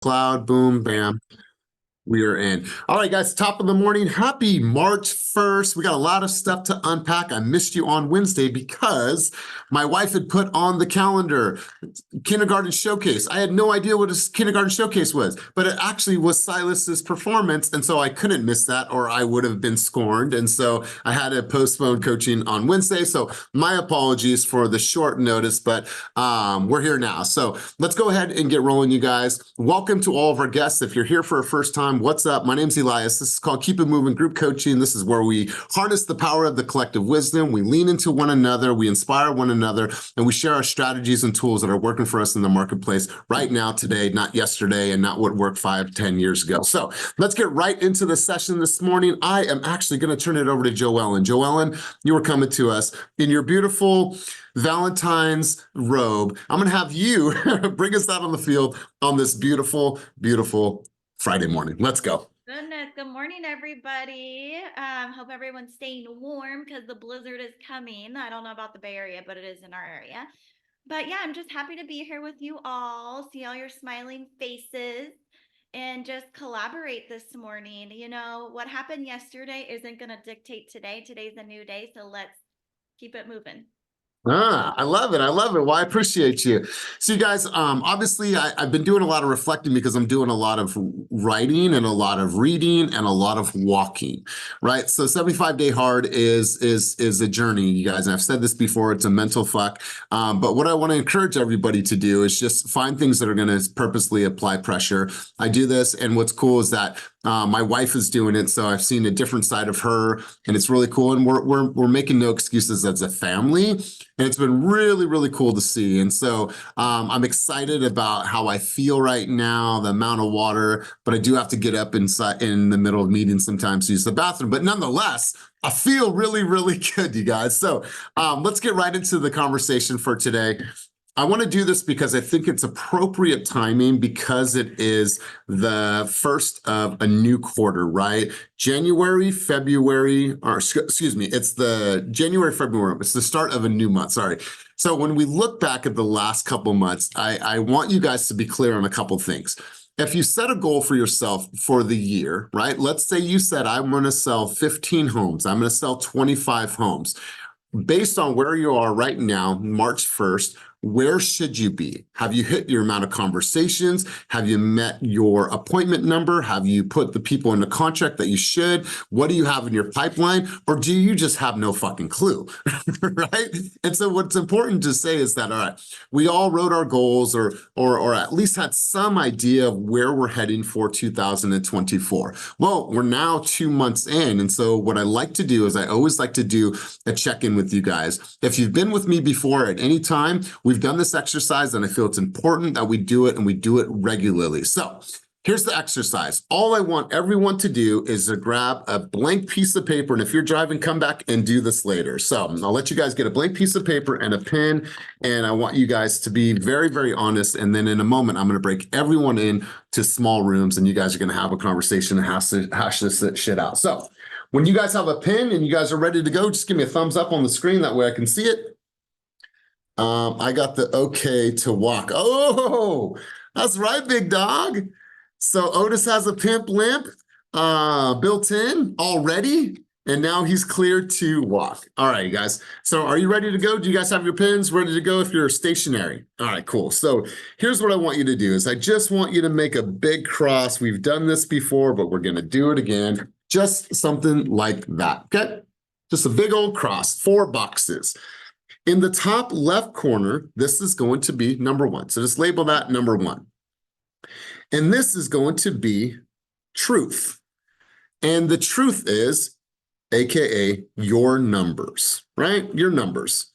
Cloud, boom, bam. We are in. All right, guys, top of the morning. Happy March 1st. We got a lot of stuff to unpack. I missed you on Wednesday because my wife had put on the calendar kindergarten showcase. I had no idea what a kindergarten showcase was, but it actually was Silas's performance. And so I couldn't miss that or I would have been scorned. And so I had to postpone coaching on Wednesday. So my apologies for the short notice, but we're here now. So let's go ahead and get rolling, you guys. Welcome to all of our guests. If you're here for a first time, what's up? My name's Elias. This is called Keep It Moving Group Coaching. This is where we harness the power of the collective wisdom. We lean into one another, we inspire one another, and we share our strategies and tools that are working for us in the marketplace right now, today, not yesterday, and not what worked 5-10 years ago. So let's get right into the session this morning. I am actually going to turn it over to Joellen. Joellen, you are coming to us in your beautiful Valentine's robe. I'm going to have you bring us out on the field on this beautiful, beautiful Friday morning. Let's go. Goodness, good morning, everybody. Hope everyone's staying warm because the blizzard is coming. I don't know about the Bay Area, but it is in our area. But yeah, I'm just happy to be here with you all, see all your smiling faces, and just collaborate this morning. You know, what happened yesterday isn't going to dictate today. Today's a new day, so let's keep it moving. I love it. I love it. Well, I appreciate you. So you guys, obviously I've been doing a lot of reflecting because I'm doing a lot of writing and a lot of reading and a lot of walking, right? So 75 Day Hard is a journey, you guys. And I've said this before, it's a mental fuck. But what I want to encourage everybody to do is just find things that are going to purposely apply pressure. I do this. And what's cool is that my wife is doing it, so I've seen a different side of her, and it's really cool. And we're making no excuses as a family, and it's been really, really cool to see. And so I'm excited about how I feel right now, the amount of water, but I do have to get up inside in the middle of meetings sometimes to use the bathroom. But nonetheless, I feel really, really good, you guys. So let's get right into the conversation for today. I want to do this because I think it's appropriate timing because it is the first of a new quarter, right? January, February, or excuse me, it's the January, February, it's the start of a new month, sorry. So when we look back at the last couple months, I want you guys to be clear on a couple things. If you set a goal for yourself for the year, right? Let's say you said, I'm going to sell 15 homes. I'm going to sell 25 homes. Based on where you are right now, March 1st, where should you be? Have you hit your amount of conversations? Have you met your appointment number? Have you put the people in the contract that you should? What do you have in your pipeline? Or do you just have no fucking clue, right? And so what's important to say is that, all right, we all wrote our goals or at least had some idea of where we're heading for 2024. Well, we're now 2 months in. And so what I like to do is I always like to do a check-in with you guys. If you've been with me before at any time, we've done this exercise and I feel it's important that we do it and we do it regularly. So here's the exercise. All I want everyone to do is to grab a blank piece of paper. And if you're driving, come back and do this later. So I'll let you guys get a blank piece of paper and a pen. And I want you guys to be very, very honest. And then in a moment, I'm going to break everyone in to small rooms and you guys are going to have a conversation and hash this shit out. So when you guys have a pen and you guys are ready to go, just give me a thumbs up on the screen. That way I can see it. I got the okay to walk. Oh, that's right, big dog. So Otis has a pimp limp built in already, and now he's cleared to walk. All right, you guys. So are you ready to go? Do you guys have your pens ready to go if you're stationary? All right, cool. So here's what I want you to do is I just want you to make a big cross. We've done this before, but we're going to do it again. Just something like that, okay? Just a big old cross, 4 boxes. In the top left corner, this is going to be number 1. So just label that number 1. And this is going to be truth. And the truth is, AKA your numbers, right? Your numbers.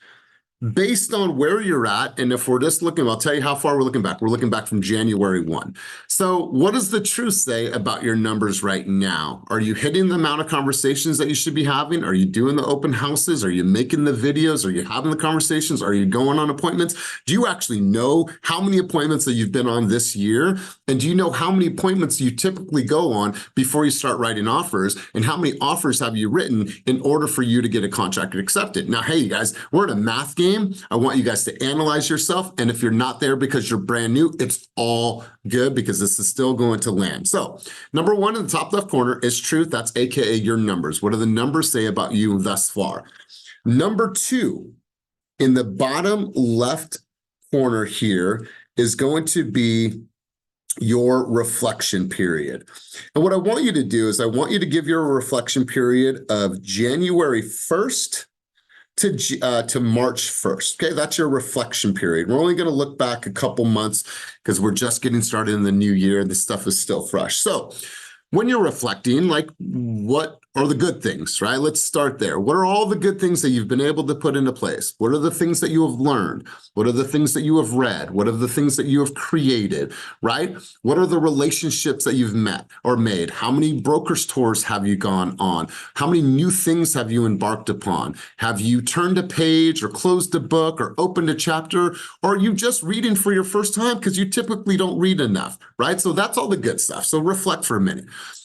Based on where you're at, and if we're just looking, I'll tell you how far we're looking back. We're looking back from January 1. So what does the truth say about your numbers right now? Are you hitting the amount of conversations that you should be having? Are you doing the open houses? Are you making the videos? Are you having the conversations? Are you going on appointments? Do you actually know how many appointments that you've been on this year? And do you know how many appointments you typically go on before you start writing offers? And how many offers have you written in order for you to get a contract accepted? Now, hey, you guys, we're in a math game. I want you guys to analyze yourself. And if you're not there because you're brand new, it's all good because this is still going to land. So number one in the top left corner is truth. That's AKA your numbers. What do the numbers say about you thus far? Number two, in the bottom left corner here is going to be your reflection period. And what I want you to do is I want you to give your reflection period of January 1st to March 1st. Okay, that's your reflection period. We're only going to look back a couple months because we're just getting started in the new year. This stuff is still fresh. So when you're reflecting, like, what are the good things, right? Let's start there. What are all the good things that you've been able to put into place? What are the things that you have learned? What are the things that you have read? What are the things that you have created, right? What are the relationships that you've met or made? How many brokers tours have you gone on? How many new things have you embarked upon? Have you turned a page or closed a book or opened a chapter? Or are you just reading for your first time because you typically don't read enough, right? So that's all the good stuff. So reflect for a minute.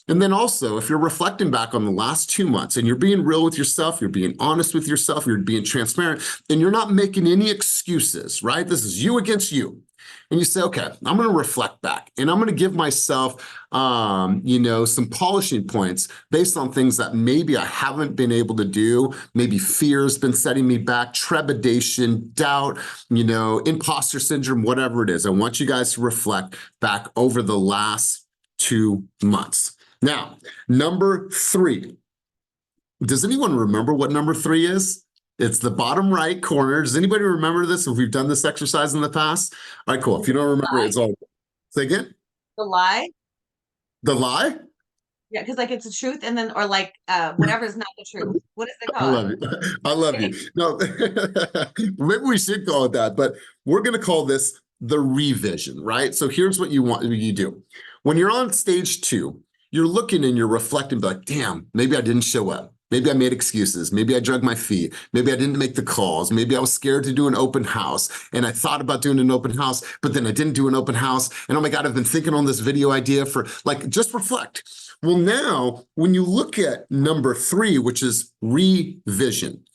And then also, if you're reflecting back on the last 2 months and you're being real with yourself, you're being honest with yourself, you're being transparent, and you're not making any excuses, right? This is you against you. And you say, okay, I'm going to reflect back and I'm going to give myself, some polishing points based on things that maybe I haven't been able to do. Maybe fear has been setting me back, trepidation, doubt, imposter syndrome, whatever it is. I want you guys to reflect back over the last 2 months. Now, number three. Does anyone remember what number three is? It's the bottom right corner. Does anybody remember this if we've done this exercise in the past? All right, cool. If you don't remember, it's all. Say again? The lie? The lie? Yeah, because like it's the truth and then, or like whatever is not the truth. What is it I called? love you. I love you. No, maybe we should call it that, but we're going to call this the revision, right? So here's what you do. When you're on stage 2, you're looking and you're reflecting, like, damn, maybe I didn't show up. Maybe I made excuses. Maybe I dragged my feet. Maybe I didn't make the calls. Maybe I was scared to do an open house. And I thought about doing an open house, but then I didn't do an open house. And oh my God, I've been thinking on this video idea for, like, just reflect. Well, now, when you look at number 3, which is revision,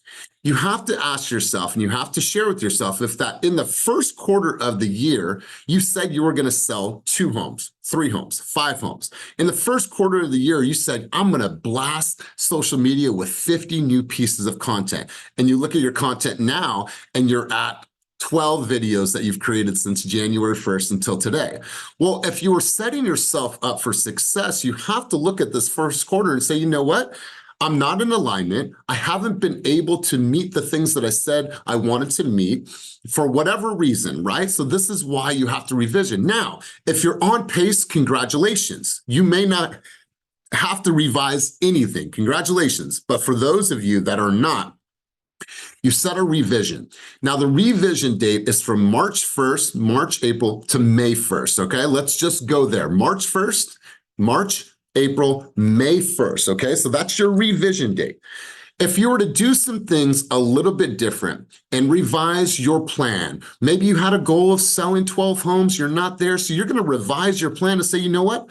you have to ask yourself and you have to share with yourself if that in the first quarter of the year, you said you were going to sell 2 homes, 3 homes, 5 homes. In the first quarter of the year, you said, I'm going to blast social media with 50 new pieces of content. And you look at your content now and you're at 12 videos that you've created since January 1st until today. Well, if you were setting yourself up for success, you have to look at this first quarter and say, you know what? I'm not in alignment. I haven't been able to meet the things that I said I wanted to meet for whatever reason, right? So this is why you have to revision. Now, if you're on pace, congratulations. You may not have to revise anything. Congratulations. But for those of you that are not, you set a revision. Now, the revision date is from March 1st, March, April to May 1st, okay? Let's just go there. March 1st, March, April, May 1st, okay? So that's your revision date. If you were to do some things a little bit different and revise your plan, maybe you had a goal of selling 12 homes, you're not there, so you're gonna revise your plan to say, you know what?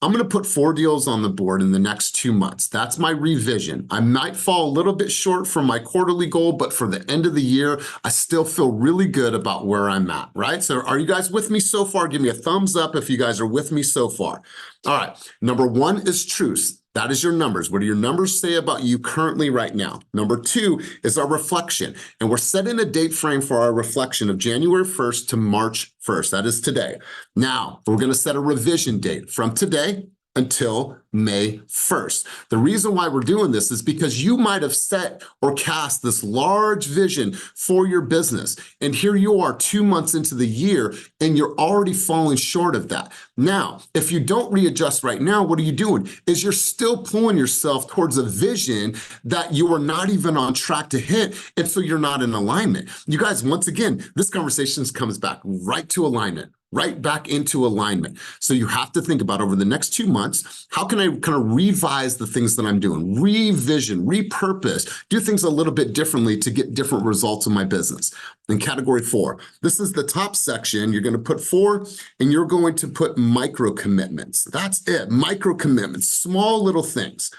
I'm gonna put 4 deals on the board in the next 2 months. That's my revision. I might fall a little bit short from my quarterly goal, but for the end of the year, I still feel really good about where I'm at, right? So are you guys with me so far? Give me a thumbs up if you guys are with me so far. All right, number 1 is truth. That is your numbers. What do your numbers say about you currently right now? Number 2 is our reflection. And we're setting a date frame for our reflection of January 1st to March 1st. That is today. Now, we're going to set a revision date from today until May 1st. The reason why we're doing this is because you might have set or cast this large vision for your business. And here you are 2 months into the year and you're already falling short of that. Now, if you don't readjust right now, what are you doing? Is you're still pulling yourself towards a vision that you are not even on track to hit. And so you're not in alignment. You guys, once again, this conversation comes back right to alignment. Right back into alignment. So you have to think about over the next 2 months, how can I kind of revise the things that I'm doing, revision, repurpose, do things a little bit differently to get different results in my business. In category 4, this is the top section. You're going to put 4 and you're going to put micro commitments. That's it. Micro commitments, small little things.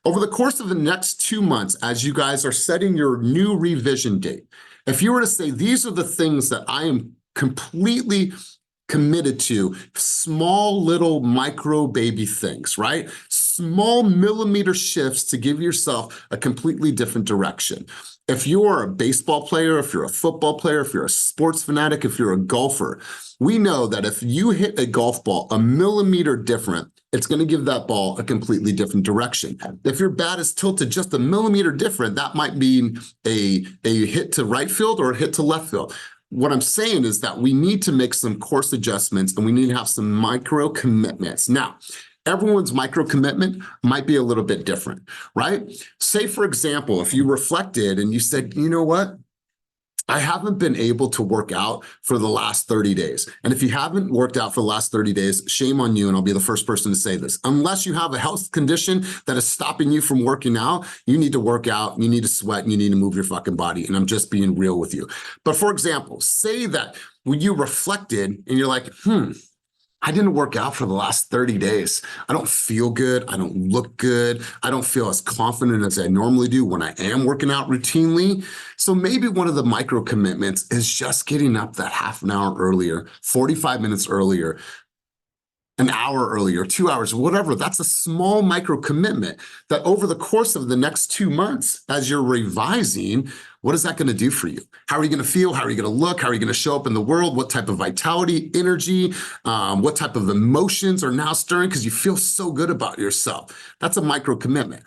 Over the course of the next 2 months, as you guys are setting your new revision date, if you were to say, these are the things that I am completely committed to small little micro baby things, right? Small millimeter shifts to give yourself a completely different direction. If you're a baseball player, if you're a football player, if you're a sports fanatic, if you're a golfer, we know that if you hit a golf ball a millimeter different, it's going to give that ball a completely different direction. If your bat is tilted just a millimeter different, that might mean a hit to right field or a hit to left field. What I'm saying is that we need to make some course adjustments and we need to have some micro commitments. Now, everyone's micro commitment might be a little bit different, right? Say, for example, if you reflected and you said, you know what? I haven't been able to work out for the last 30 days. And if you haven't worked out for the last 30 days, shame on you, and I'll be the first person to say this. Unless you have a health condition that is stopping you from working out, you need to work out, you need to sweat, and you need to move your fucking body. And I'm just being real with you. But for example, say that when you reflected and you're like, I didn't work out for the last 30 days. I don't feel good. I don't look good. I don't feel as confident as I normally do when I am working out routinely. So maybe one of the micro commitments is just getting up that half an hour earlier, 45 minutes earlier, an hour earlier, 2 hours, whatever. That's a small micro commitment that over the course of the next 2 months, as you're revising, what is that going to do for you? How are you going to feel? How are you going to look? How are you going to show up in the world? What type of vitality, energy, what type of emotions are now stirring because you feel so good about yourself? That's a micro commitment.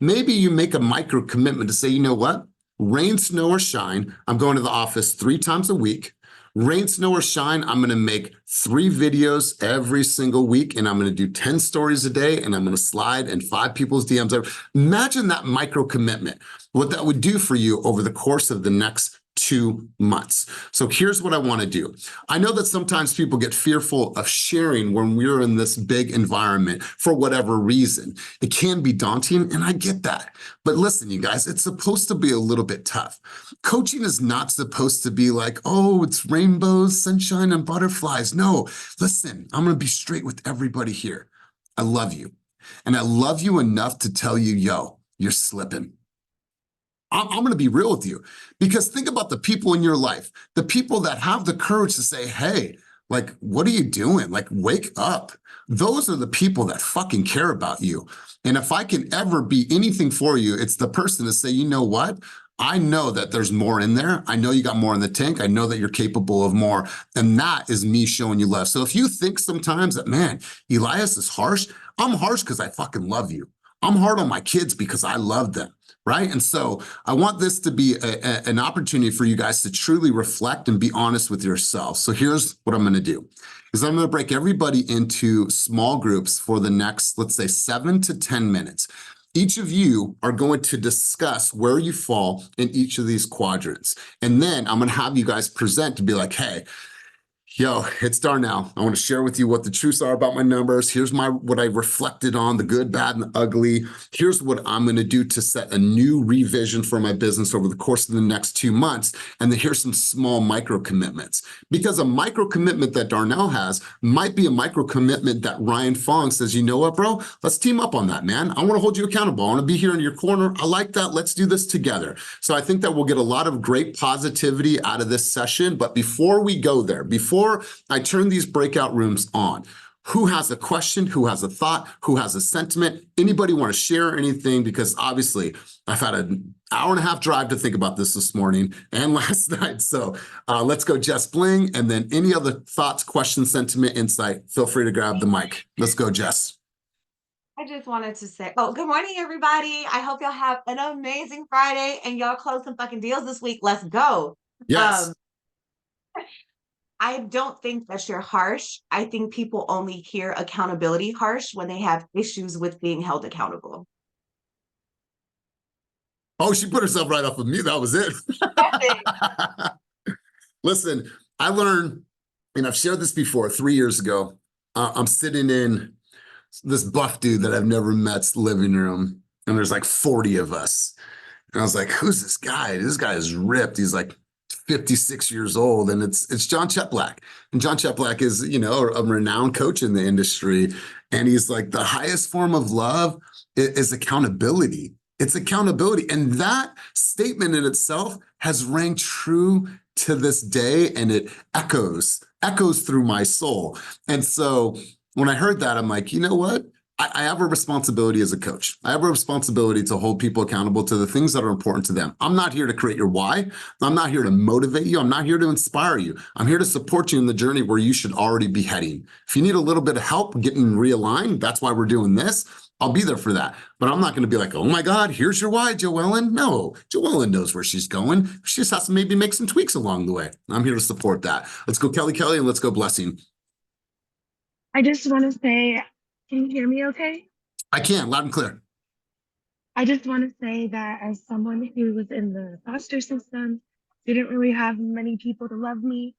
Maybe you make a micro commitment to say, you know what? Rain, snow, or shine, I'm going to the office 3 times a week. Rain, snow, or shine, I'm going to make 3 videos every single week, and I'm going to do 10 stories a day, and I'm going to slide in 5 people's DMs. Imagine that micro commitment, what that would do for you over the course of the next 2 months. So here's what I want to do. I know that sometimes people get fearful of sharing when we're in this big environment for whatever reason. It can be daunting, and I get that. But listen, you guys, it's supposed to be a little bit tough. Coaching is not supposed to be like, oh, it's rainbows, sunshine, and butterflies. No, listen, I'm going to be straight with everybody here. I love you. And I love you enough to tell you, yo, you're slipping. I'm going to be real with you, because think about the people in your life, the people that have the courage to say, hey, like, what are you doing? Like, wake up. Those are the people that fucking care about you. And if I can ever be anything for you, it's the person to say, you know what? I know that there's more in there. I know you got more in the tank. I know that you're capable of more. And that is me showing you love. So if you think sometimes that, man, Elias is harsh, I'm harsh because I fucking love you. I'm hard on my kids because I love them. Right? And so I want this to be an opportunity for you guys to truly reflect and be honest with yourself. So here's what I'm going to do is I'm going to break everybody into small groups for the next, let's say 7 to 10 minutes. Each of you are going to discuss where you fall in each of these quadrants. And then I'm going to have you guys present to be like, hey, yo, it's Darnell. I want to share with you what the truths are about my numbers. Here's what I reflected on, the good, bad, and the ugly. Here's what I'm going to do to set a new revision for my business over the course of the next 2 months. And then here's some small micro commitments. Because a micro commitment that Darnell has might be a micro commitment that Ryan Fong says, you know what, bro? Let's team up on that, man. I want to hold you accountable. I want to be here in your corner. I like that. Let's do this together. So I think that we'll get a lot of great positivity out of this session. But before we go there, before I turn these breakout rooms on, who has a question, who has a thought, who has a sentiment? Anybody want to share anything? Because obviously I've had an hour and a half drive to think about this morning and last night. So let's go Jess Bling, and then any other thoughts, questions, sentiment, insight, feel free to grab the mic. Let's go, Jess. I just wanted to say, oh, good morning, everybody. I hope y'all have an amazing Friday and y'all close some fucking deals this week. Let's go. Yes. I don't think that you're harsh. I think people only hear accountability harsh when they have issues with being held accountable. Oh, she put herself right off of me. That was it. Listen, I learned, and I've shared this before, 3 years ago. I'm sitting in this buff dude that I've never met's living room, and there's like 40 of us. And I was like, who's this guy? This guy is ripped. He's like 56 years old, and it's John Cheplack. And John Cheplack is, you know, a renowned coach in the industry. And he's like, the highest form of love is accountability. It's accountability. And that statement in itself has rang true to this day, and it echoes echoes through my soul. And so when I heard that, I'm like, you know what? I have a responsibility as a coach. I have a responsibility to hold people accountable to the things that are important to them. I'm not here to create your why. I'm not here to motivate you. I'm not here to inspire you. I'm here to support you in the journey where you should already be heading. If you need a little bit of help getting realigned, that's why we're doing this. I'll be there for that. But I'm not going to be like, oh my God, here's your why, Joellen. No, Joellen knows where she's going. She just has to maybe make some tweaks along the way. I'm here to support that. Let's go, Kelly, and let's go, Blessing. I just want to say, can you hear me okay? I can, loud and clear. I just want to say that as someone who was in the foster system, didn't really have many people to love me,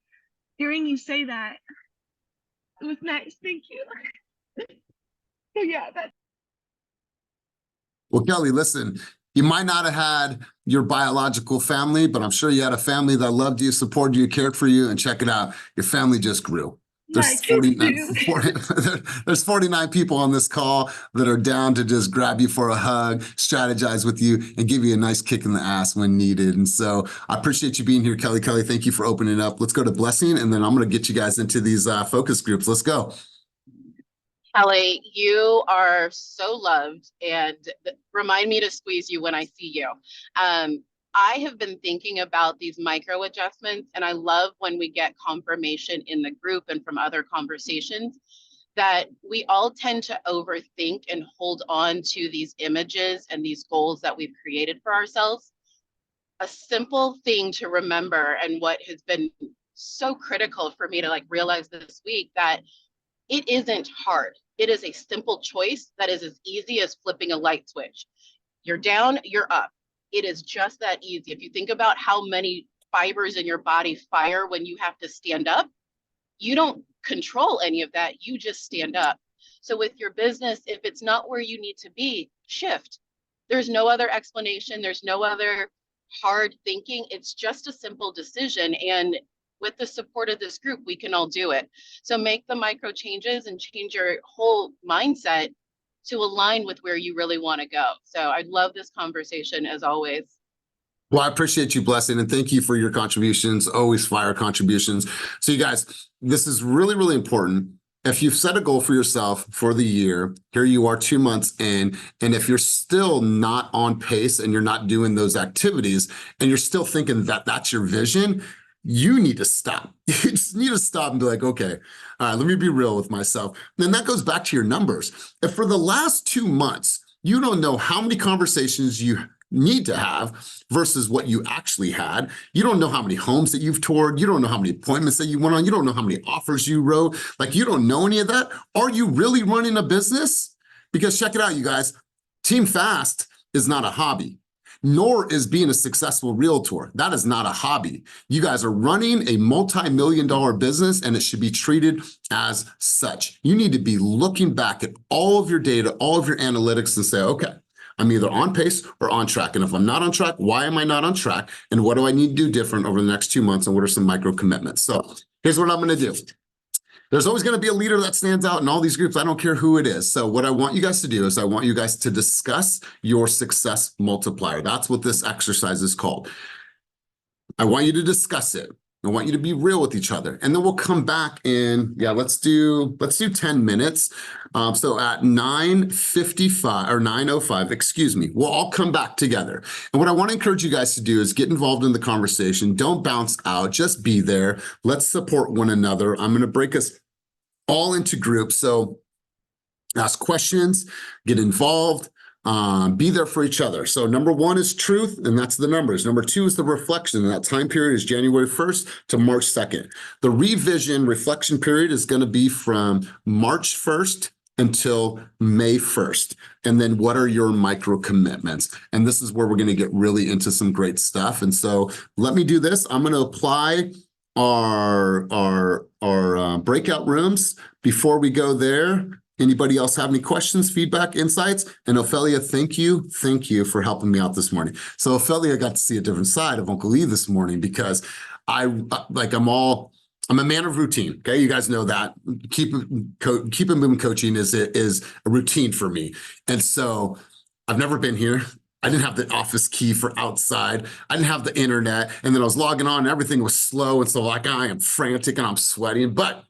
hearing you say that, it was nice. Thank you. So yeah, that's Well, Kelly, listen, you might not have had your biological family, but I'm sure you had a family that loved you, supported you, cared for you, and check it out, your family just grew. my There's kids 49, too. there's 49 people on this call that are down to just grab you for a hug, strategize with you, and give you a nice kick in the ass when needed. And so I appreciate you being here, Kelly. Thank you for opening up. Let's go to Blessing, and then I'm going to get you guys into these focus groups. Let's go. Kelly, you are so loved, and remind me to squeeze you when I see you. I have been thinking about these micro adjustments, and I love when we get confirmation in the group and from other conversations that we all tend to overthink and hold on to these images and these goals that we've created for ourselves. A simple thing to remember, and what has been so critical for me to like realize this week, that it isn't hard. It is a simple choice that is as easy as flipping a light switch. You're down, you're up. It is just that easy. If you think about how many fibers in your body fire when you have to stand up, you don't control any of that. You just stand up. So with your business, if it's not where you need to be, shift. There's no other explanation. There's no other hard thinking. It's just a simple decision. And with the support of this group, we can all do it. So make the micro changes and change your whole mindset to align with where you really want to go. So I love this conversation as always. Well, I appreciate you, Blessing, and thank you for your contributions, always fire contributions. So you guys, this is really, really important. If you've set a goal for yourself for the year, here you are 2 months in, and if you're still not on pace and you're not doing those activities and you're still thinking that that's your vision, you need to stop. You just need to stop and be like, okay, all right, let me be real with myself. And that goes back to your numbers. If for the last 2 months, you don't know how many conversations you need to have versus what you actually had. You don't know how many homes that you've toured. You don't know how many appointments that you went on. You don't know how many offers you wrote. Like, you don't know any of that. Are you really running a business? Because check it out, you guys, Team Fast is not a hobby, nor is being a successful realtor. That is not a hobby. You guys are running a multi-million-dollar business, and it should be treated as such. You need to be looking back at all of your data, all of your analytics, and say, okay, I'm either on pace or on track. And if I'm not on track, why am I not on track? And what do I need to do different over the next 2 months? And what are some micro commitments? So here's what I'm going to do. There's always going to be a leader that stands out in all these groups. I don't care who it is. So what I want you guys to do is I want you guys to discuss your success multiplier. That's what this exercise is called. I want you to discuss it. I want you to be real with each other. And then we'll come back in, let's do 10 minutes. So at 9:55 or 9:05, excuse me, we'll all come back together. And what I want to encourage you guys to do is get involved in the conversation. Don't bounce out, just be there. Let's support one another. I'm going to break us all into groups. So ask questions, get involved, be there for each other. So number 1 is truth, and that's the numbers. Number 2 is the reflection, and that time period is January 1st to March 2nd. The revision reflection period is going to be from March 1st until May 1st. And then what are your micro commitments? And this is where we're going to get really into some great stuff. And so let me do this. I'm going to apply our breakout rooms. Before we go there, anybody else have any questions, feedback, insights? And Ophelia, thank you for helping me out this morning. So Ophelia got to see a different side of Uncle E this morning, because I'm a man of routine. Okay, you guys know that. Keep moving coaching is a routine for me. And so I've never been here. I didn't have the office key for outside. I didn't have the internet. And then I was logging on and everything was slow. And so like I am frantic and I'm sweating, but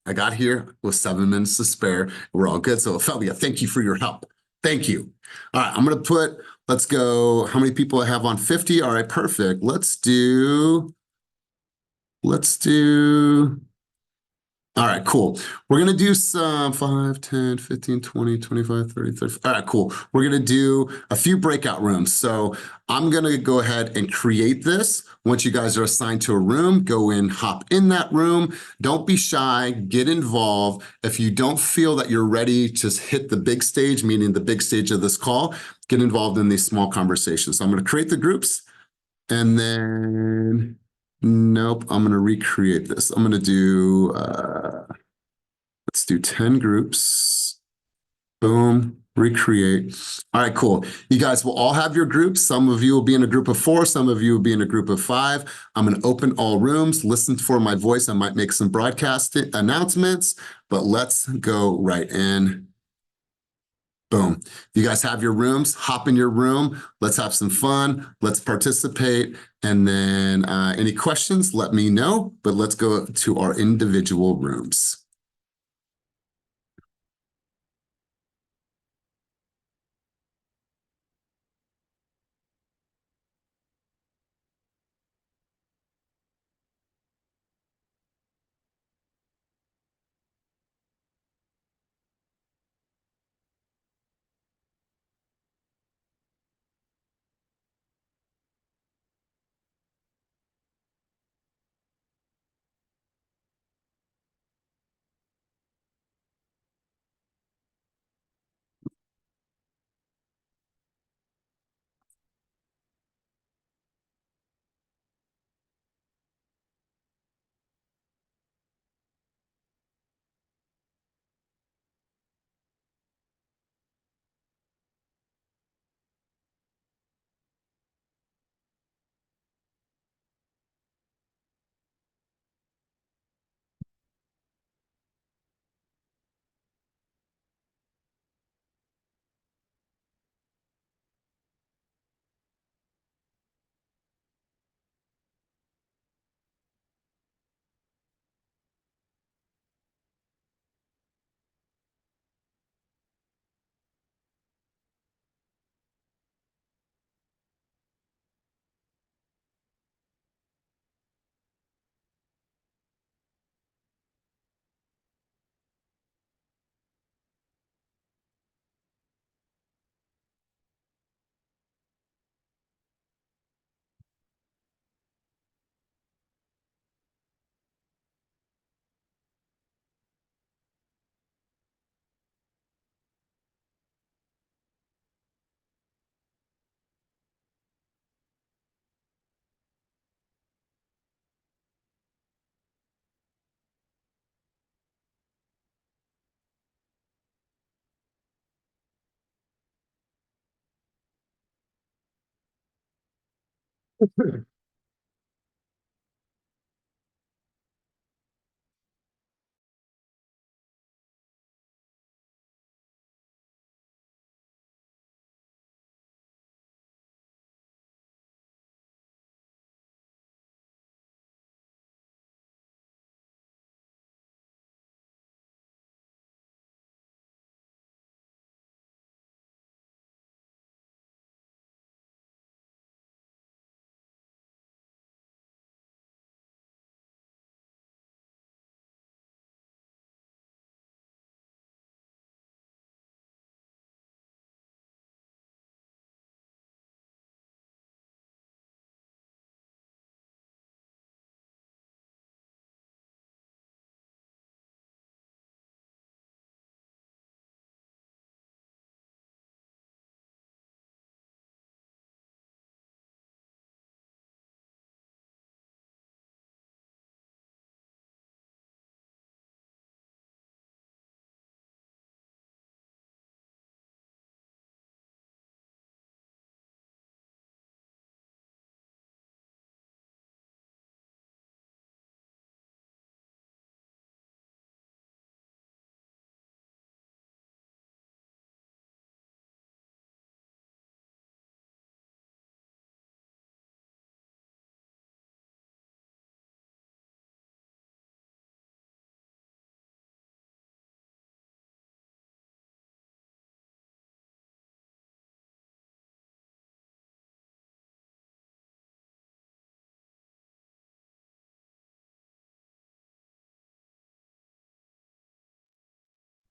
I got here with 7 minutes to spare. We're all good. So Ophelia, thank you for your help. Thank you. All right, I'm gonna let's go, how many people I have on 50? All right, perfect. Let's do, all right, cool. We're gonna do some 5, 10, 15, 20, 25, 30, 30. All right, cool. We're gonna do a few breakout rooms. So I'm gonna go ahead and create this. Once you guys are assigned to a room, go in, hop in that room. Don't be shy, get involved. If you don't feel that you're ready to hit the big stage, meaning the big stage of this call, get involved in these small conversations. So I'm gonna create the groups and then nope, I'm gonna recreate this. I'm gonna do, let's do 10 groups. Boom, recreate. All right, cool. You guys will all have your groups. Some of you will be in a group of 4, some of you will be in a group of 5. I'm gonna open all rooms, listen for my voice. I might make some broadcast announcements, but let's go right in. Boom. You guys have your rooms, hop in your room. Let's have some fun. Let's participate. And then any questions, let me know, but let's go to our individual rooms.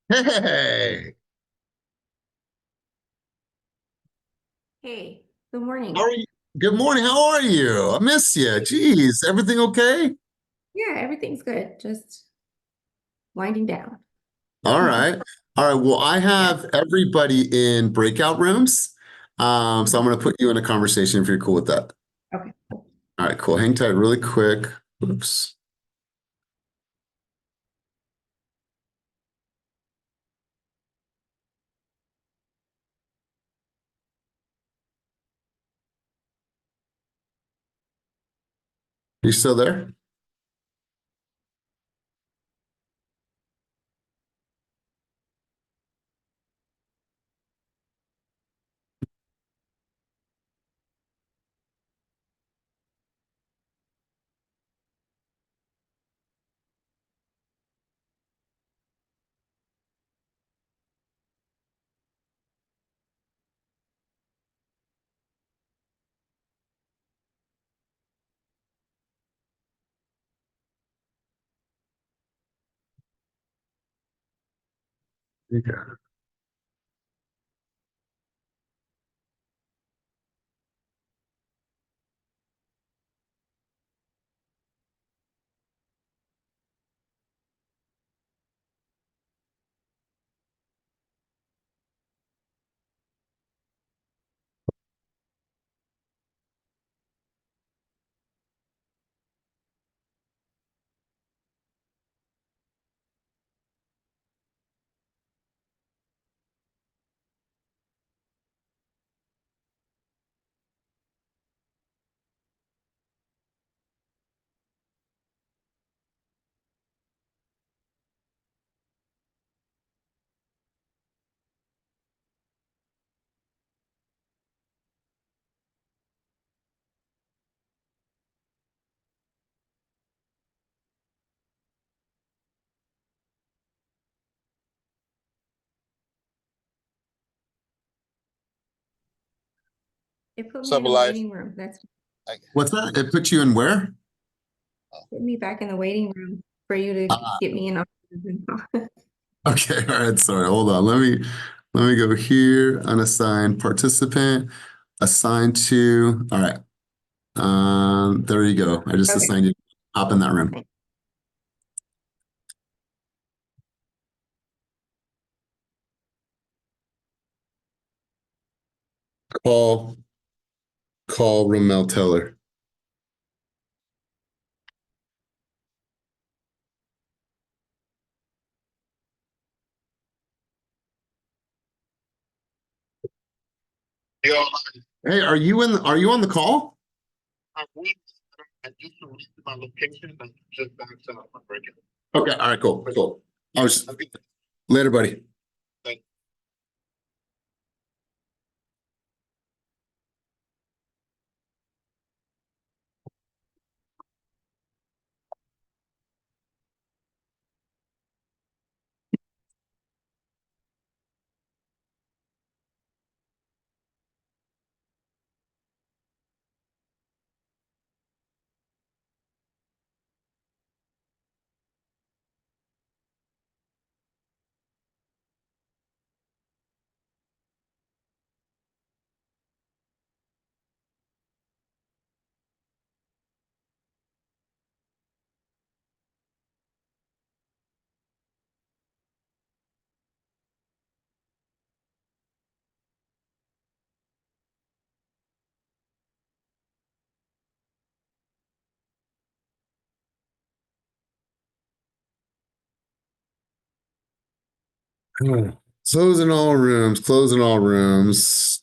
Hey, Hey, good morning. how are you? Good morning. How are you? I miss you. Jeez, everything okay? Yeah, everything's good. Just winding down. All right. All right. Well, I Yeah. have everybody in breakout rooms. So I'm going to put you in a conversation if you're cool with that. Okay. All right, cool. Hang tight really quick. Oops. You still there? Okay. It put What's me up, in a Elias? waiting room. That's What's that? It put you in where? put me back in the waiting room for you to get me in. Okay. All right. Sorry. Hold on. Let me go here. Unassigned participant. Assigned to. All right. There you go. I just Okay. assigned you. Hop in that room. Thanks. Call Ramel Teller. Yo, Hey, are you on the call? I'm weak. I just reached my location. I'm just back to my breakout. Okay. All right. Cool. Cool. I was Okay. later, buddy. Thank Closing all rooms. Closing all rooms.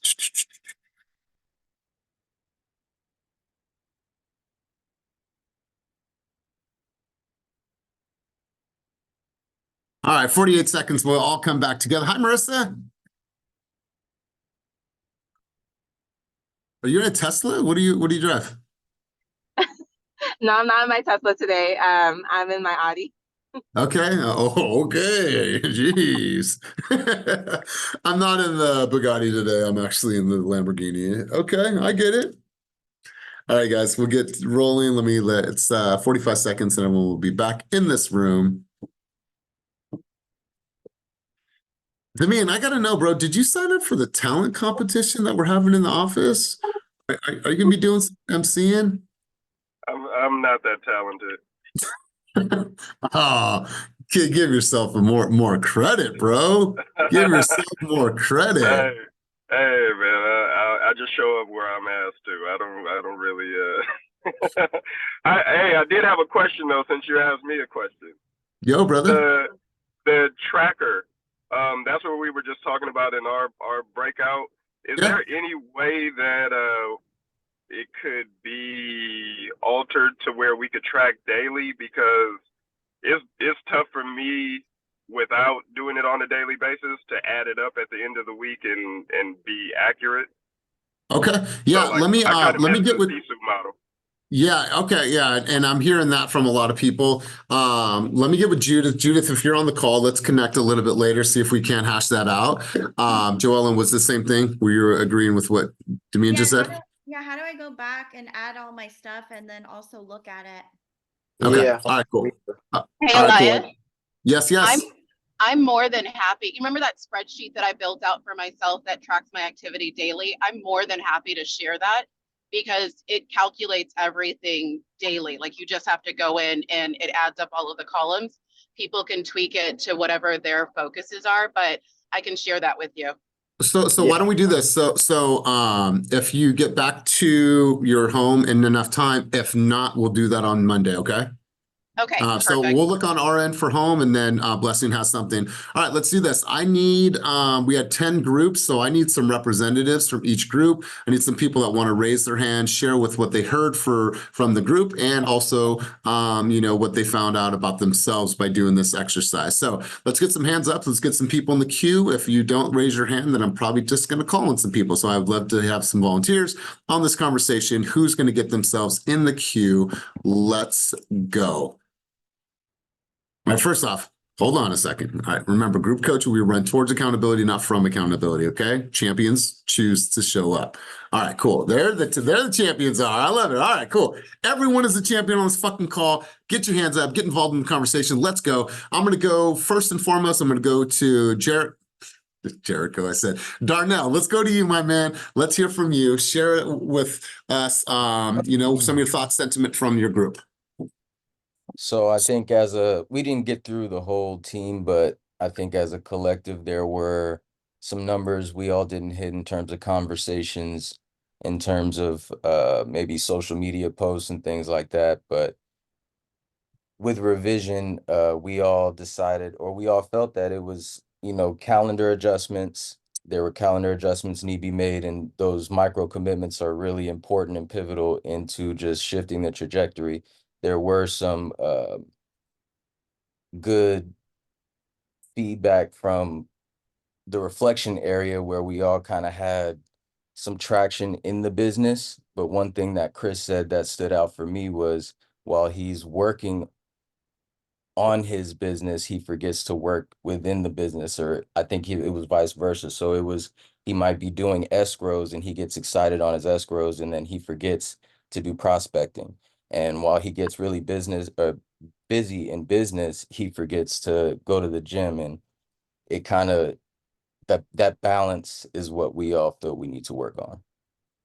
All right. 48 seconds. We'll all come back together. Hi, Marissa. Are you in a Tesla? What do you drive? No, I'm not in my Tesla today. I'm in my Audi. Okay. Oh, okay. Jeez. I'm not in the Bugatti today. I'm actually in the Lamborghini. Okay, I get it. All right, guys, we'll get rolling. It's 45 seconds and then we'll be back in this room. Damian, I gotta know, bro, did you sign up for the talent competition that we're having in the office? Are you gonna be doing some MCing? I'm not that talented. Oh, give yourself more credit, bro. Give yourself more credit. Hey, hey, man, I just show up where I'm asked to. I don't really. I did have a question though, since you asked me a question. Yo, brother. The tracker, that's what we were just talking about in our breakout. Is Yeah. there any way that it could be altered to where we could track daily? Because it's tough for me without doing it on a daily basis to add it up at the end of the week and be accurate. Okay. Yeah. So like, Let me I kind of let me missed get the with. CSU model. Yeah. Okay. Yeah. And I'm hearing that from a lot of people. Let me get with Judith. Judith, if you're on the call, let's connect a little bit later. See if we can't hash that out. Joellen, was the same thing? Were you agreeing with what Damian just said? How do I go back and add all my stuff and then also look at it? Okay. Yeah. All right. Cool. Hey, All right, cool. Elias, Yes. Yes. I'm more than happy. You remember that spreadsheet that I built out for myself that tracks my activity daily? I'm more than happy to share that because it calculates everything daily. Like you just have to go in and it adds up all of the columns. People can tweak it to whatever their focuses are, but I can share that with you. So why don't we do this? If you get back to your home in enough time, if not, we'll do that on Monday, okay? Okay, So perfect. we'll look on our end for home, and then Blessing has something. All right, let's do this. I need, we had 10 groups, so I need some representatives from each group. I need some people that want to raise their hand, share with what they heard from the group, and also, what they found out about themselves by doing this exercise. So let's get some hands up. Let's get some people in the queue. If you don't raise your hand, then I'm probably just going to call on some people. So I'd love to have some volunteers on this conversation. Who's going to get themselves in the queue? Let's go. All right, first off, hold on a second. All right, remember, group coaching, we run towards accountability, not from accountability, okay? Champions choose to show up. All right, cool. They're the champions are. I love it. All right, cool. Everyone is a champion on this fucking call. Get your hands up. Get involved in the conversation. Let's go. I'm going to go first and foremost. I'm going to go to Jericho, I said. Darnell, let's go to you, my man. Let's hear from you. Share it with us, some of your thoughts, sentiment from your group. So I think we didn't get through the whole team, but I think as a collective, there were some numbers we all didn't hit in terms of conversations, in terms of maybe social media posts and things like that. But with revision, we all decided, or we all felt that it was, calendar adjustments. There were calendar adjustments need to be made, and those micro commitments are really important and pivotal into just shifting the trajectory. There were some good feedback from the reflection area where we all kind of had some traction in the business. But one thing that Chris said that stood out for me was while he's working on his business, he forgets to work within the business, or I think it was vice versa. So he might be doing escrows and he gets excited on his escrows and then he forgets to do prospecting. And while he gets really busy in business, he forgets to go to the gym, and it kind of that balance is what we all feel we need to work on.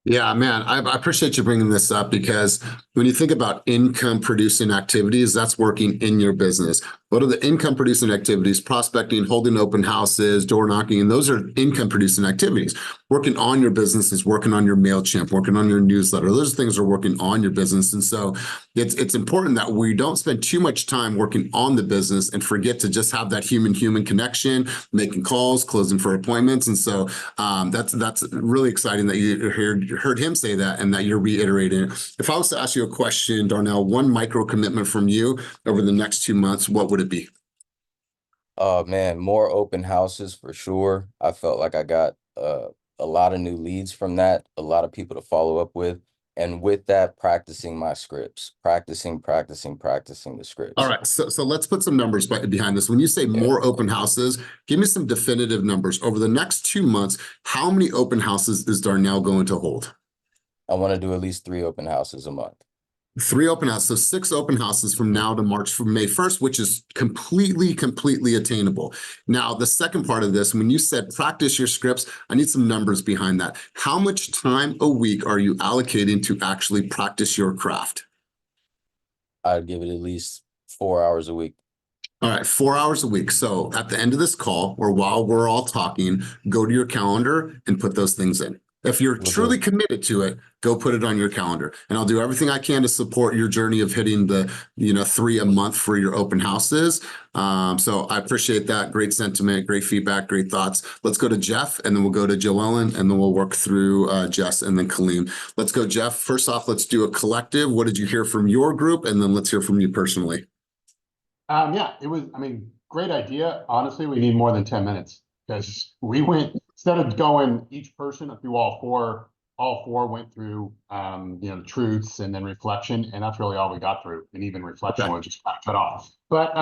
Yeah, man, I appreciate you bringing this up because when you think about income producing activities, that's working in your business. What are the income producing activities? Prospecting, holding open houses, door knocking, and those are income producing activities. Working on your business is working on your MailChimp, working on your newsletter. Those things are working on your business. And so it's important that we don't spend too much time working on the business and forget to just have that human connection, making calls, closing for appointments. And so that's really exciting that you heard him say that and that you're reiterating it. If I was to ask you a question, Darnell, one micro commitment from you over the next 2 months, what would it be? Oh man, more open houses for sure. I felt like I got a lot of new leads from that, a lot of people to follow up with. And with that, practicing my scripts, practicing the scripts. All right, so let's put some numbers behind this. When you say more open houses, give me some definitive numbers. Over the next 2 months, how many open houses is Darnell going to hold? I want to do at least 3 open houses a month. 3 open houses, so 6 open houses from now to March, from May 1st, which is completely attainable. Now, the second part of this, when you said practice your scripts, I need some numbers behind that. How much time a week are you allocating to actually practice your craft? I'd give it at least 4 hours a week. All right, 4 hours a week. So at the end of this call, or while we're all talking, go to your calendar and put those things in. If you're Will truly do. committed to it, go put it on your calendar. And I'll do everything I can to support your journey of hitting the, 3 a month for your open houses. So I appreciate that. Great sentiment, great feedback, great thoughts. Let's go to Jeff, and then we'll go to Joellen, and then we'll work through Jess and then Kaleem. Let's go, Jeff. First off, let's do a collective. What did you hear from your group? And then let's hear from you personally. Yeah, it was, great idea. Honestly, we need more than 10 minutes because we went, instead of going each person through all four went through, the truths and then reflection. And that's really all we got through. And even reflection Okay. was just kind of cut off. But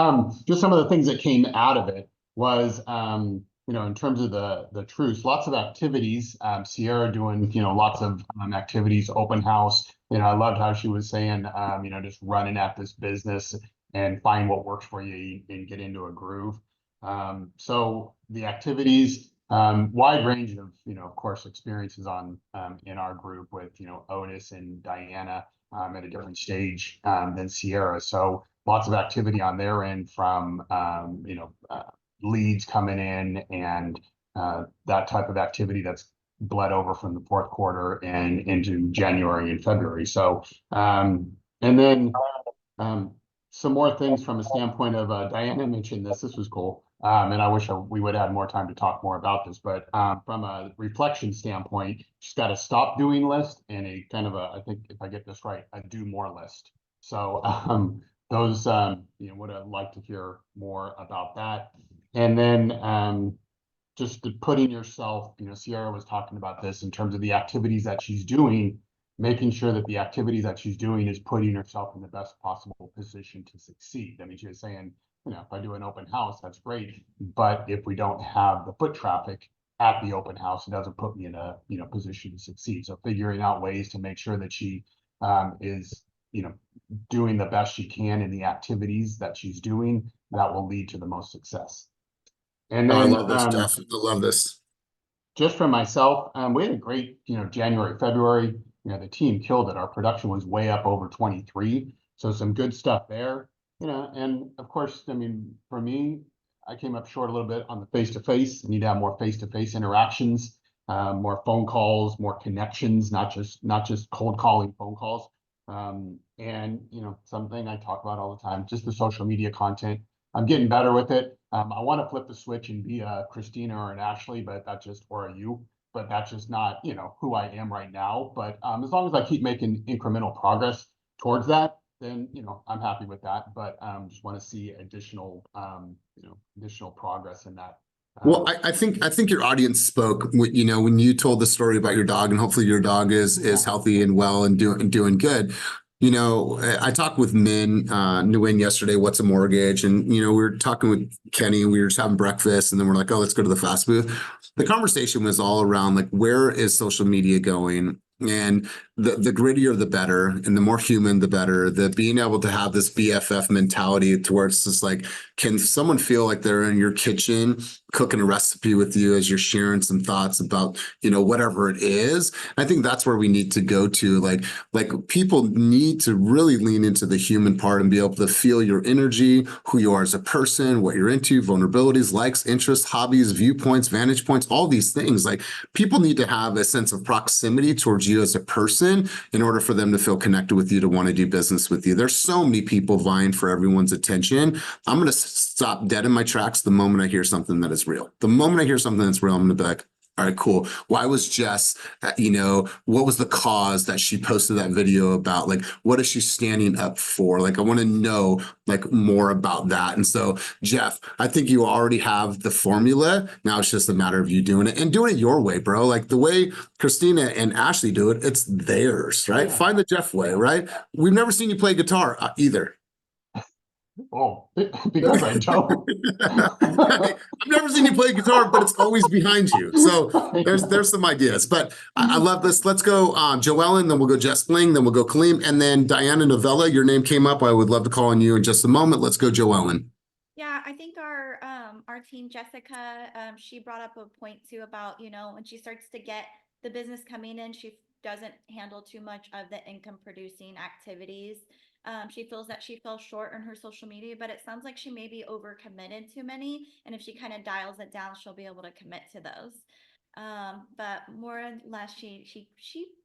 just some of the things that came out of it was, in terms of the truths, lots of activities, Sierra doing, lots of activities, open house. I loved how she was saying, just running at this business and find what works for you and get into a groove. So the activities, wide range of, of course, experiences on in our group with, Otis and Diana at a different stage than Sierra. So lots of activity on their end from, leads coming in and that type of activity that's bled over from the fourth quarter and into January and February. So, and then, some more things from a standpoint of Diana mentioned this was cool. And I wish we would have had more time to talk more about this, but from a reflection standpoint, just got to stop doing list and a kind of I think if I get this right, a do more list. So those, would have liked to hear more about that. And then just putting yourself, Sierra was talking about this in terms of the activities that she's doing, making sure that the activities that she's doing is putting herself in the best possible position to succeed. She was saying, if I do an open house, that's great. But if we don't have the foot traffic at the open house, it doesn't put me in a, position to succeed. So figuring out ways to make sure that she is, doing the best she can in the activities that she's doing, that will lead to the most success. And then I love this, Jeff. I love this. Just for myself, we had a great, January, February. The team killed it. Our production was way up over 23. So some good stuff there. And of course, for me, I came up short a little bit on the face-to-face. I need to have more face-to-face interactions, more phone calls, more connections, not just cold calling phone calls. And something I talk about all the time, just the social media content. I'm getting better with it. I want to flip the switch and be a Christina or an Ashley, but or a you, but that's just not, who I am right now. But as long as I keep making incremental progress towards that, then, I'm happy with that. But just want to see additional progress in that. Well, I think your audience spoke, when you told the story about your dog, and hopefully your dog is healthy and well and doing good. I talked with Nguyen yesterday, what's a mortgage? And, we were talking with Kenny and we were just having breakfast and then we're like, oh, let's go to the fast booth. The conversation was all around like, where is social media going? And the grittier, the better, and the more human, the better. The being able to have this BFF mentality to where it's just like, can someone feel like they're in your kitchen cooking a recipe with you as you're sharing some thoughts about, whatever it is? I think that's where we need to go to. Like people need to really lean into the human part and be able to feel your energy, who you are as a person, what you're into, vulnerabilities, likes, interests, hobbies, viewpoints, vantage points, all these things. Like people need to have a sense of proximity towards you as a person in order for them to feel connected with you, to want to do business with you. There's so many people vying for everyone's attention. I'm going to stop dead in my tracks the moment I hear something that is real. The moment I hear something that's real, I'm going to be like, all right, cool. Why was Jess, what was the cause that she posted that video about? Like, what is she standing up for? Like, I want to know more about that. And so, Jeff, I think you already have the formula. Now it's just a matter of you doing it and doing it your way, bro. Like the way Christina and Ashley do it, it's theirs, right? Yeah. Find the Jeff way, right? We've never seen you play guitar either. Oh, because I don't. I've never seen you play guitar, but it's always behind you. So there's some ideas. But I love this. Let's go Joellen, then we'll go Jess Bling, then we'll go Kaleem, and then Diana Novella. Your name came up. I would love to call on you in just a moment. Let's go Joellen. Yeah, I think our team Jessica, she brought up a point too about, you know, when she starts to get the business coming in, she doesn't handle too much of the income producing activities. She feels that she fell short on her social media, but it sounds like she may be overcommitted too many. And if she kind of dials it down, she'll be able to commit to those. But more or less, she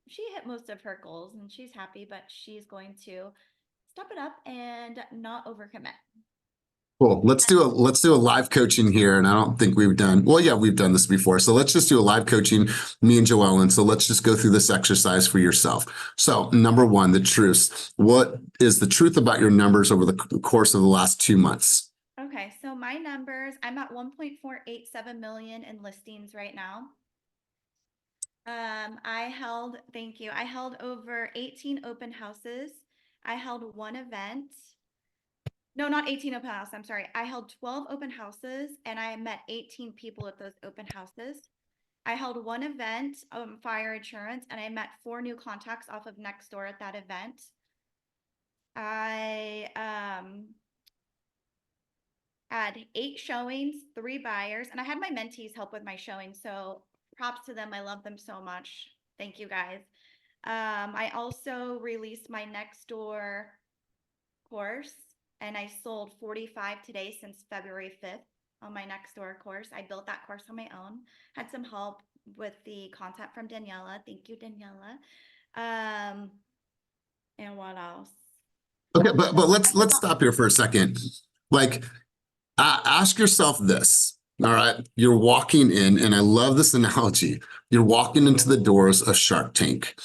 hit most of her goals and she's happy, but she's going to step it up and not overcommit. Cool. Let's do a live coaching here. And I don't think we've done, well, yeah, we've done this before. So let's just do a live coaching, me and Joellen. So let's just go through this exercise for yourself. So number one, the truth. What is the truth about your numbers over the course of the last 2 months? Okay, so my numbers, I'm at 1.487 million in listings right now. Thank you. I held over 18 open houses. I held one event. No, not 18 open houses. I'm sorry. I held 12 open houses and I met 18 people at those open houses. I held one event, fire insurance, and I met 4 new contacts off of Nextdoor at that event. I had 8 showings, 3 buyers, and I had my mentees help with my showing. So props to them. I love them so much. Thank you guys. I also released my Nextdoor course and I sold 45 today since February 5th on my Nextdoor course. I built that course on my own, had some help with the content from Daniela. Thank you, Daniela. And what else? Okay, but let's stop here for a second. Like, ask yourself this. All right, you're walking in, and I love this analogy. You're walking into the doors of Shark Tank.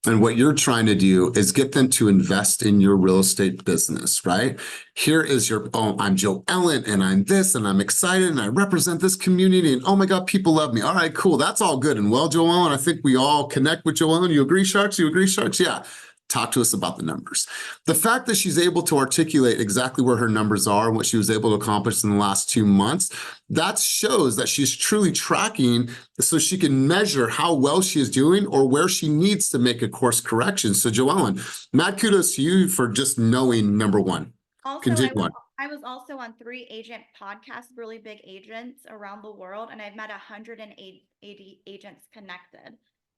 And what you're trying to do is get them to invest in your real estate business, right? Here is your, oh, I'm Joe Ellen and I'm this and I'm excited and I represent this community and oh my God, people love me. All right, cool. That's all good and well, Joe Ellen. I think we all connect with Joe Ellen. You agree, Sharks? You agree, Sharks? Yeah. Talk to us about the numbers. The fact that she's able to articulate exactly where her numbers are and what she was able to accomplish in the last 2 months, that shows that she's truly tracking so she can measure how well she is doing or where she needs to make a course correction. So Joellen, mad kudos to you for just knowing number one. Also, Continue on. I was also on 3 agent podcasts, really big agents around the world, and I've met 180 agents connected.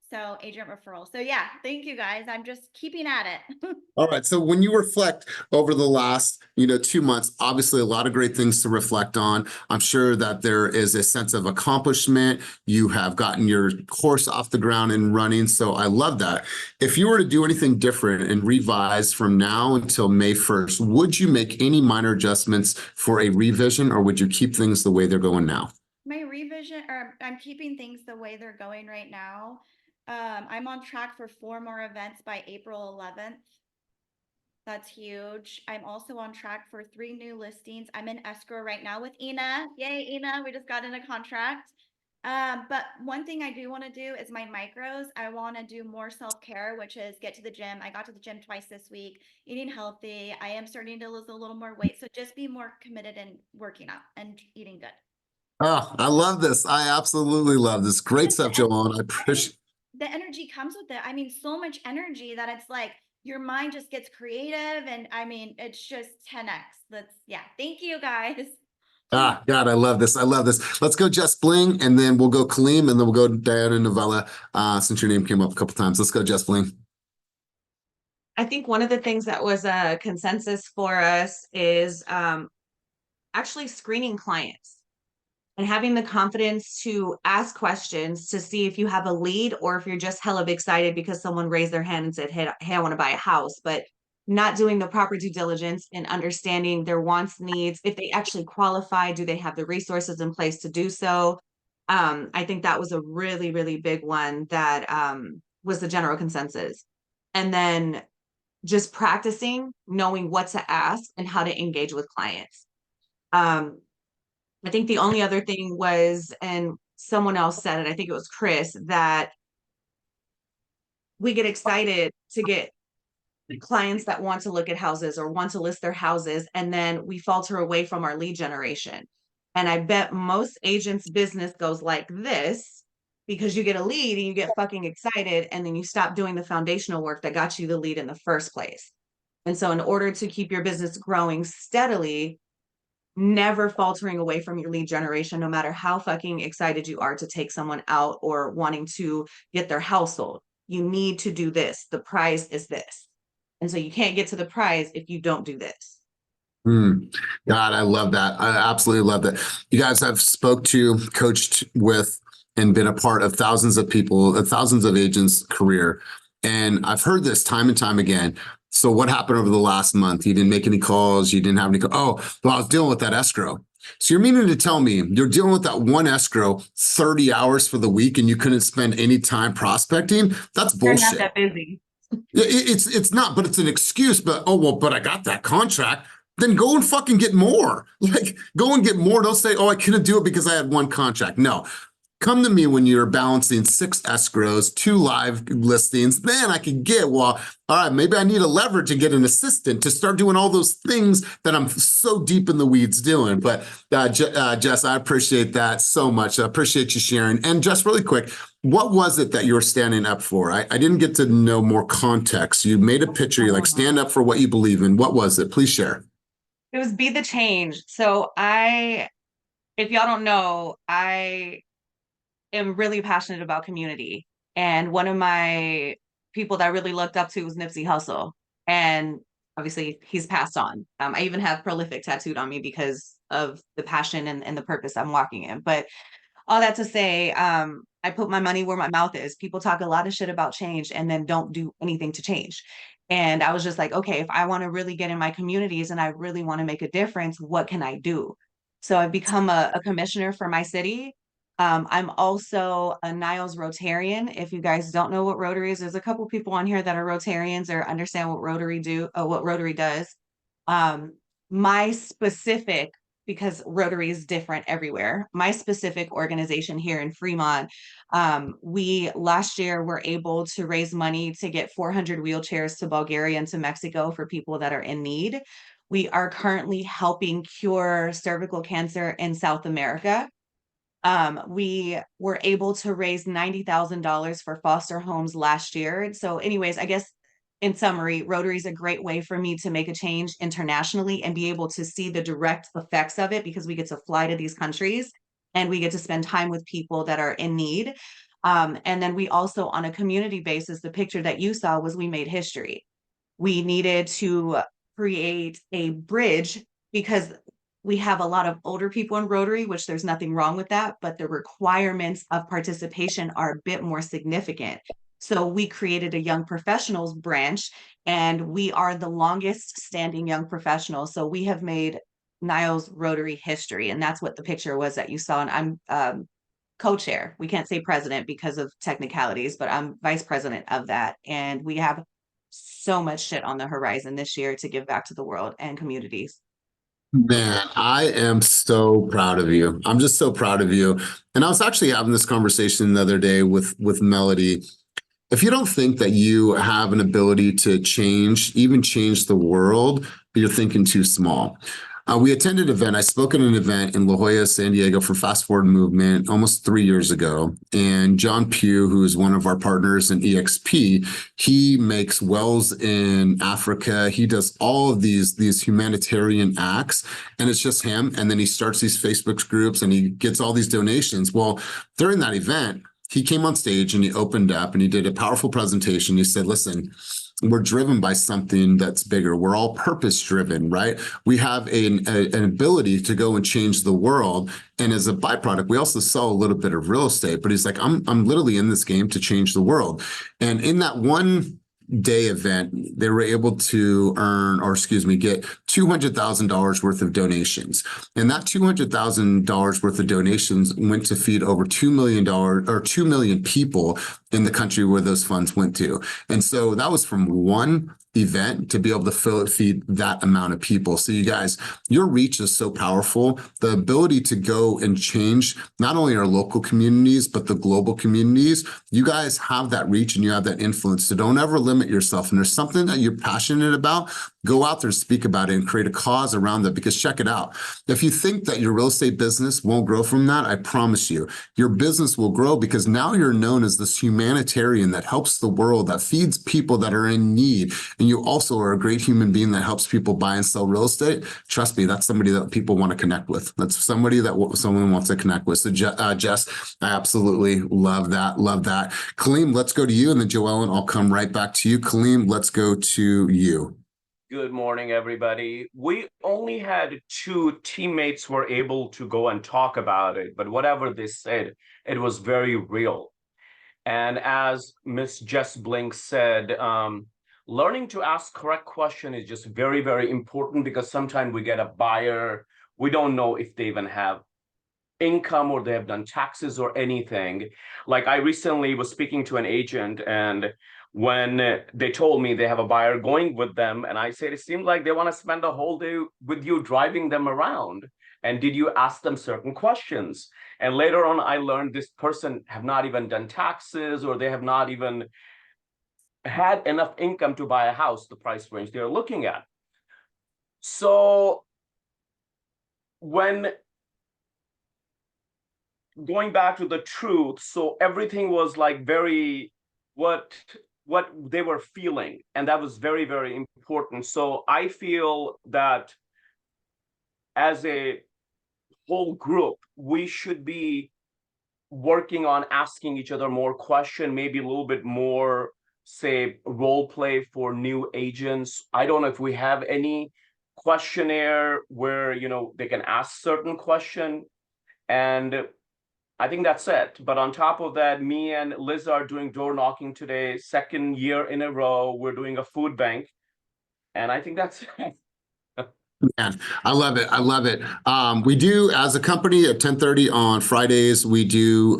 So agent referral. So yeah, thank you guys. I'm just keeping at it. All right. So when you reflect over the last, 2 months, obviously a lot of great things to reflect on. I'm sure that there is a sense of accomplishment. You have gotten your course off the ground and running. So I love that. If you were to do anything different and revise from now until May 1st, would you make any minor adjustments for a revision or would you keep things the way they're going now? My revision, or I'm keeping things the way they're going right now. I'm on track for 4 more events by April 11th. That's huge. I'm also on track for 3 new listings. I'm in escrow right now with Ina. Yay, Ina, we just got in a contract. But one thing I do want to do is my micros. I want to do more self-care, which is get to the gym. I got to the gym twice this week, eating healthy. I am starting to lose a little more weight. So just be more committed in working out and eating good. Oh, I love this. I absolutely love this. Great stuff, Joellen. I appreciate the energy comes with it. I mean, so much energy that it's like your mind just gets creative. And I mean, it's just 10x. Yeah. Thank you guys. God, I love this. I love this. Let's go Jess Bling, and then we'll go Kaleem, and then we'll go Diana Novella, since your name came up a couple times. Let's go Jess Bling. I think one of the things that was a consensus for us is actually screening clients and having the confidence to ask questions to see if you have a lead or if you're just hella excited because someone raised their hand and said, hey, I want to buy a house, but not doing the proper due diligence and understanding their wants, needs, if they actually qualify, do they have the resources in place to do so? I think that was a really, really big one that was the general consensus. And then just practicing, knowing what to ask and how to engage with clients. I think the only other thing was, and someone else said it, I think it was Chris, that we get excited to get clients that want to look at houses or want to list their houses, and then we falter away from our lead generation. And I bet most agents' business goes like this, because you get a lead and you get fucking excited, and then you stop doing the foundational work that got you the lead in the first place. And so in order to keep your business growing steadily, never faltering away from your lead generation, no matter how fucking excited you are to take someone out or wanting to get their house sold, you need to do this. The prize is this. And so you can't get to the prize if you don't do this. God, I love that. I absolutely love that. You guys, I've spoke to, coached with, and been a part of thousands of people, thousands of agents' career. And I've heard this time and time again. So what happened over the last month? You didn't make any calls. You didn't have any. Oh, well, I was dealing with that escrow. So you're meaning to tell me you're dealing with that one escrow 30 hours for the week and you couldn't spend any time prospecting? That's bullshit. You're not that busy. It's not, but it's an excuse. But oh well, but I got that contract. Then go and fucking get more. Like, go and get more. Don't say, oh, I couldn't do it because I had one contract. No. Come to me when you're balancing 6 escrows, 2 live listings. Then I can get, well, all right, maybe I need a leverage and get an assistant to start doing all those things that I'm so deep in the weeds doing. But Jess, I appreciate that so much. I appreciate you sharing. And just really quick, what was it that you were standing up for? I didn't get to know more context. You made a picture. You're like, stand up for what you believe in. What was it? Please share. It was be the change. So if y'all don't know, I am really passionate about community. And one of my people that I really looked up to was Nipsey Hussle. And obviously he's passed on. I even have prolific tattooed on me because of the passion and the purpose I'm walking in. But all that to say, I put my money where my mouth is. People talk a lot of shit about change and then don't do anything to change. And I was just like, okay, if I want to really get in my communities and I really want to make a difference, what can I do? So I've become a commissioner for my city. I'm also a Niles Rotarian. If you guys don't know what Rotary is, there's a couple people on here that are Rotarians or understand what Rotary does. My specific, because Rotary is different everywhere, my specific organization here in Fremont, we last year were able to raise money to get 400 wheelchairs to Bulgaria and to Mexico for people that are in need. We are currently helping cure cervical cancer in South America. We were able to raise $90,000 for foster homes last year. So anyways, I guess in summary, Rotary is a great way for me to make a change internationally and be able to see the direct effects of it, because we get to fly to these countries and we get to spend time with people that are in need. And then we also, on a community basis, the picture that you saw was we made history. We needed to create a bridge because we have a lot of older people in Rotary, which there's nothing wrong with that, but the requirements of participation are a bit more significant. So we created a young professionals branch, and we are the longest standing young professional. So we have made Niles Rotary history, and that's what the picture was that you saw. And I'm co-chair. We can't say president because of technicalities, but I'm vice president of that. And we have so much shit on the horizon this year to give back to the world and communities. Man, I am so proud of you. I'm just so proud of you. And I was actually having this conversation the other day with Melody. If you don't think that you have an ability to change, even change the world, you're thinking too small. We attended an event. I spoke at an event in La Jolla, San Diego for Fast Forward Movement almost 3 years ago. And John Pugh, who is one of our partners in EXP, he makes wells in Africa. He does all of these humanitarian acts, and it's just him. And then he starts these Facebook groups and he gets all these donations. Well, during that event, he came on stage and he opened up and he did a powerful presentation. He said, listen, we're driven by something that's bigger. We're all purpose driven, right? We have an ability to go and change the world. And as a byproduct, we also sell a little bit of real estate, but he's like, I'm literally in this game to change the world. And in that one day event, they were able to get $200,000 worth of donations. And that $200,000 worth of donations went to feed over $2 million or 2 million people in the country where those funds went to. And so that was from one event to be able to feed that amount of people. So you guys, your reach is so powerful. The ability to go and change not only our local communities, but the global communities. You guys have that reach and you have that influence. So don't ever limit yourself. And there's something that you're passionate about, go out there, speak about it, and create a cause around it. Because check it out. If you think that your real estate business won't grow from that, I promise you, your business will grow, because now you're known as this humanitarian that helps the world, that feeds people that are in need. And you also are a great human being that helps people buy and sell real estate. Trust me, that's somebody that people want to connect with. That's somebody that someone wants to connect with. So Jess, I absolutely love that. Love that. Kaleem, let's go to you. And then Joellen, I'll come right back to you. Kaleem, let's go to you. Good morning, everybody. We only had 2 teammates were able to go and talk about it, but whatever they said, it was very real. And as Miss Jess Blink said, learning to ask correct question is just very, very important, because sometimes we get a buyer, we don't know if they even have income or they have done taxes or anything. Like, I recently was speaking to an agent, and when they told me they have a buyer going with them, and I said, it seemed like they want to spend a whole day with you driving them around. And did you ask them certain questions? And later on, I learned this person have not even done taxes, or they have not even had enough income to buy a house, the price range they're looking at. So when going back to the truth, so everything was like very what they were feeling, and that was very, very important. So I feel that as a whole group, we should be working on asking each other more questions, maybe a little bit more, say, role play for new agents. I don't know if we have any questionnaire where, you know, they can ask certain question, and I think that's it. But on top of that, me and Liz are doing door knocking today, 2nd year in a row. We're doing a food bank, and I think that's it. Man, I love it. I love it. We do, as a company, at 10:30 on Fridays, we do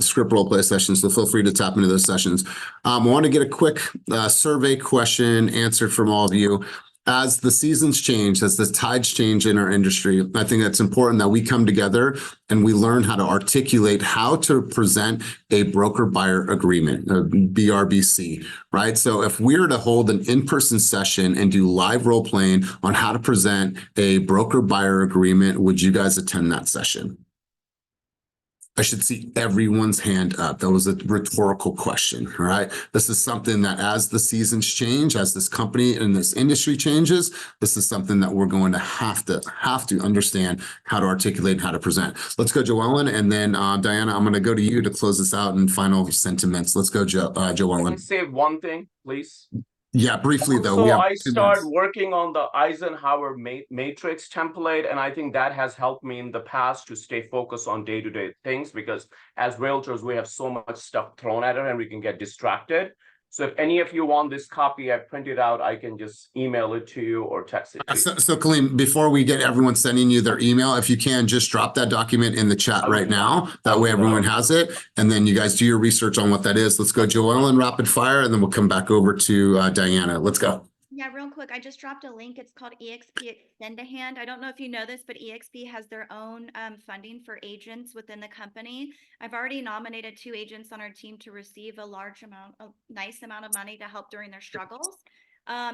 script role play sessions. So feel free to tap into those sessions. I want to get a quick survey question answered from all of you. As the seasons change, as the tides change in our industry, I think it's important that we come together and we learn how to articulate how to present a broker buyer agreement, a BRBC, right? So if we were to hold an in-person session and do live role playing on how to present a broker buyer agreement, would you guys attend that session? I should see everyone's hand up. That was a rhetorical question, right? This is something that, as the seasons change, as this company and this industry changes, this is something that we're going to have to understand how to articulate and how to present. Let's go, Joellen, and then Diana, I'm going to go to you to close this out and final sentiments. Let's go, Can Joellen. I say one thing, please? Yeah, briefly though. So I started working on the Eisenhower matrix template, and I think that has helped me in the past to stay focused on day-to-day things, because as realtors, we have so much stuff thrown at it and we can get distracted. So if any of you want this copy, I printed out, I can just email it to you or text it to you. So Kaleem, before we get everyone sending you their email, if you can, just drop that document in the chat right now. That way everyone has it. And then you guys do your research on what that is. Let's go, Joellen, rapid fire, and then we'll come back over to Diana. Let's go. Yeah, real quick, I just dropped a link. It's called EXP Extend a Hand. I don't know if you know this, but EXP has their own funding for agents within the company. I've already nominated 2 agents on our team to receive a nice amount of money to help during their struggles.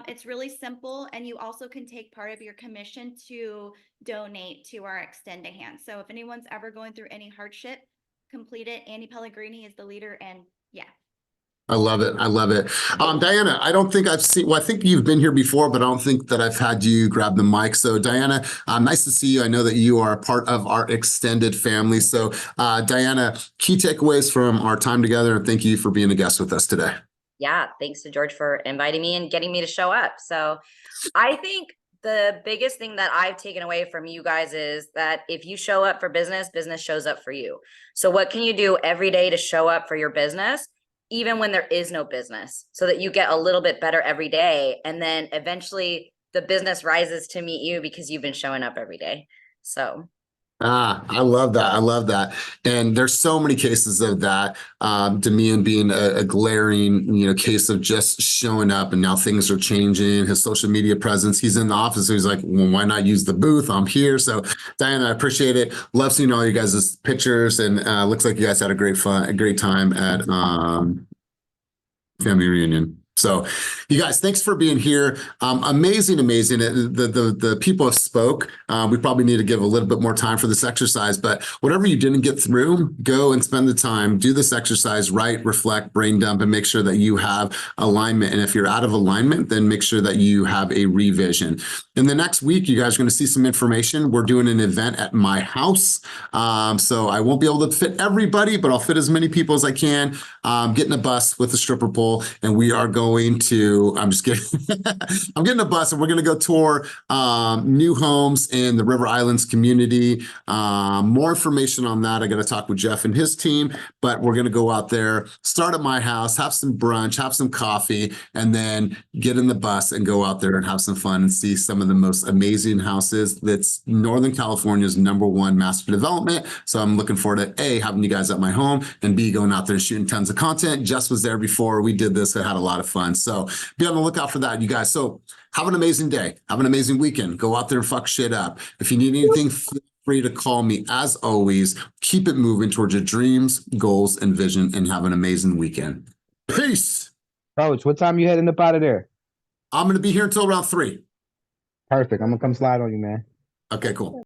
It's really simple, and you also can take part of your commission to donate to our Extend a Hand. So if anyone's ever going through any hardship, complete it. Annie Pellegrini is the leader, and yeah. I love it. I love it. Diana, I don't think I've seen, well, I think you've been here before, but I don't think that I've had you grab the mic. So Diana, nice to see you. I know that you are a part of our extended family. So Diana, key takeaways from our time together, and thank you for being a guest with us today. Yeah, thanks to George for inviting me and getting me to show up. So I think the biggest thing that I've taken away from you guys is that if you show up for business, business shows up for you. So what can you do every day to show up for your business, even when there is no business, so that you get a little bit better every day? And then eventually the business rises to meet you because you've been showing up every day. So I love that. I love that. And there's so many cases of that. Damian being a glaring, case of just showing up and now things are changing. His social media presence, he's in the office. So he's like, well, why not use the booth? I'm here. So Diana, I appreciate it. Love seeing all you guys' pictures, and looks like you guys had a great time at family reunion. So you guys, thanks for being here. Amazing. The people have spoke. We probably need to give a little bit more time for this exercise, but whatever you didn't get through, go and spend the time, do this exercise, write, reflect, brain dump, and make sure that you have alignment. And if you're out of alignment, then make sure that you have a revision. In the next week, you guys are going to see some information. We're doing an event at my house. So I won't be able to fit everybody, but I'll fit as many people as I can. Getting a bus with a stripper pole, and we are going to, I'm just kidding. I'm getting a bus and we're going to go tour new homes in the River Islands community. More information on that. I got to talk with Jeff and his team, but we're going to go out there, start at my house, have some brunch, have some coffee, and then get in the bus and go out there and have some fun and see some of the most amazing houses. That's Northern California's #1 master development. So I'm looking forward to A, having you guys at my home, and B, going out there and shooting tons of content. Jess was there before we did this. I had a lot of fun. So be on the lookout for that, you guys. So have an amazing day. Have an amazing weekend. Go out there and fuck shit up. If you need anything, feel free to call me. As always, keep it moving towards your dreams, goals, and vision, and have an amazing weekend. Peace. Coach, what time you heading up out of there? I'm going to be here until around 3. Perfect. I'm gonna come slide on you, man. Okay, cool.